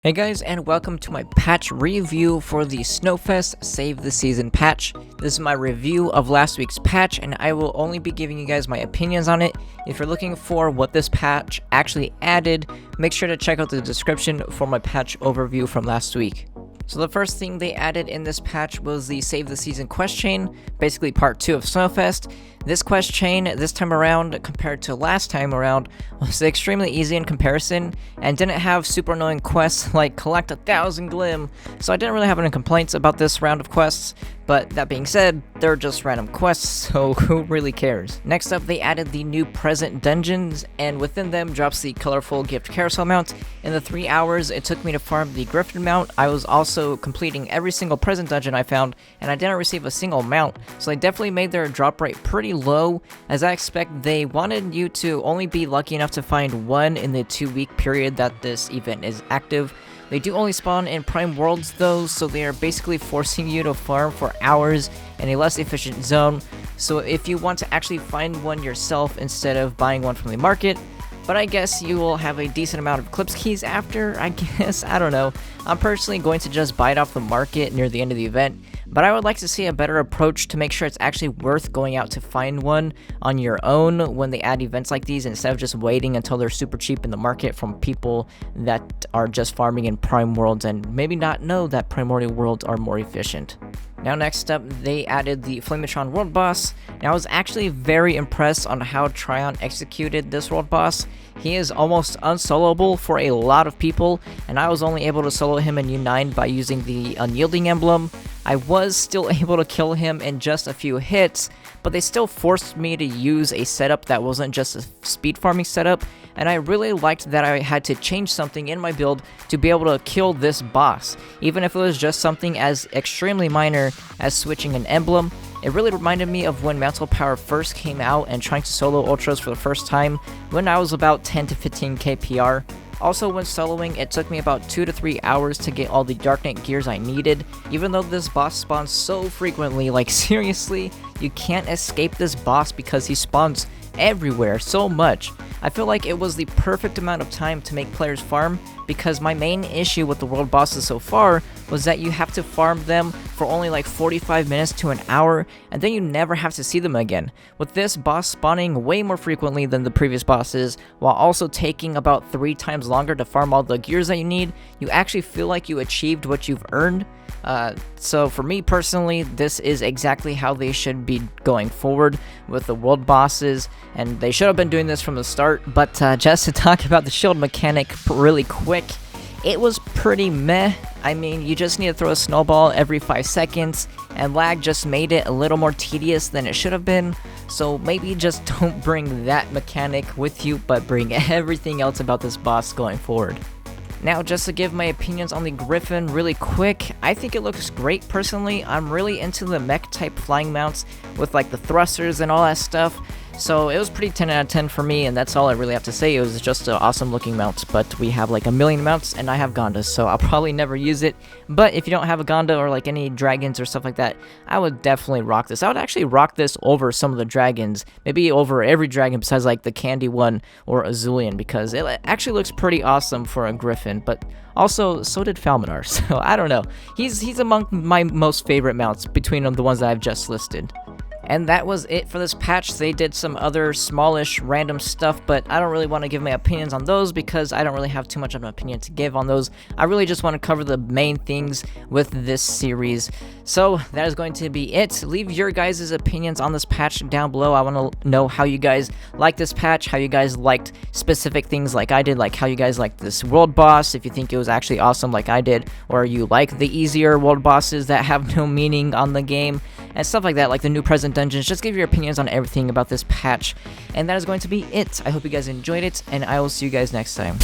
Hey guys, and welcome to my patch review for the Snowfest Save the Season patch. This is my review of last week's patch, and I will only be giving you guys my opinions on it. If you're looking for what this patch actually added, make sure to check out the description for my patch overview from last week. So the first thing they added in this patch was the Save the Season quest chain, basically part 2 of Snowfest. This quest chain, this time around, compared to last time around, was extremely easy in comparison, and didn't have super annoying quests like collect 1,000 glim, so I didn't really have any complaints about this round of quests. But that being said, they're just random quests, so who really cares? Next up, they added the new present dungeons, and within them drops the colorful gift carousel mount. In the 3 hours it took me to farm the Griffin mount, I was also completing every single present dungeon I found, and I didn't receive a single mount, so they definitely made their drop rate pretty low. As I expect, they wanted you to only be lucky enough to find one in the 2-week period that this event is active. They do only spawn in prime worlds though, so they are basically forcing you to farm for hours in a less efficient zone. So if you want to actually find one yourself instead of buying one from the market, but I guess you will have a decent amount of Eclipse keys after, I guess, I don't know. I'm personally going to just buy it off the market near the end of the event, but I would like to see a better approach to make sure it's actually worth going out to find one on your own when they add events like these, instead of just waiting until they're super cheap in the market from people that are just farming in prime worlds and maybe not know that primordial worlds are more efficient. Now next up, they added the Flametron world boss. Now I was actually very impressed on how Tryon executed this world boss. He is almost unsoloable for a lot of people, and I was only able to solo him in U9 by using the Unyielding emblem. I was still able to kill him in just a few hits, but they still forced me to use a setup that wasn't just a speed farming setup, and I really liked that I had to change something in my build to be able to kill this boss, even if it was just something as extremely minor as switching an emblem. It really reminded me of when Mantle Power first came out and trying to solo ultras for the first time when I was about 10 to 15k PR. Also, when soloing, it took me about 2 to 3 hours to get all the Dark Knight gears I needed. Even though this boss spawns so frequently, like seriously, you can't escape this boss because he spawns everywhere so much. I feel like it was the perfect amount of time to make players farm, because my main issue with the world bosses so far was that you have to farm them for only like 45 minutes to an hour, and then you never have to see them again. With this boss spawning way more frequently than the previous bosses, while also taking about 3 times longer to farm all the gears that you need, you actually feel like you achieved what you've earned. So for me personally, this is exactly how they should be going forward with the world bosses, and they should have been doing this from the start. But just to talk about the shield mechanic really quick, it was pretty meh. I mean, you just need to throw a snowball every 5 seconds, and lag just made it a little more tedious than it should have been. So maybe just don't bring that mechanic with you, but bring everything else about this boss going forward. Now, just to give my opinions on the Griffin really quick, I think it looks great personally. I'm really into the mech type flying mounts with like the thrusters and all that stuff. So it was pretty 10 out of 10 for me, and that's all I really have to say. It was just an awesome looking mount, but we have like a million mounts, and I have Gondas, so I'll probably never use it. But if you don't have a Gonda or like any dragons or stuff like that, I would definitely rock this. I would actually rock this over some of the dragons, maybe over every dragon besides like the Candy one or Azulian, because it actually looks pretty awesome for a Griffin. But also, so did Falminar, so I don't know. He's among my most favorite mounts between the ones that I've just listed. And that was it for this patch. They did some other smallish random stuff, but I don't really want to give my opinions on those because I don't really have too much of an opinion to give on those. I really just want to cover the main things with this series. So that is going to be it. Leave your guys' opinions on this patch down below. I want to know how you guys like this patch, how you guys liked specific things like I did, like how you guys liked this world boss, if you think it was actually awesome like I did, or you like the easier world bosses that have no meaning on the game, and stuff like that, like the new present dungeons. Just give your opinions on everything about this patch. And that is going to be it. I hope you guys enjoyed it, and I will see you guys next time.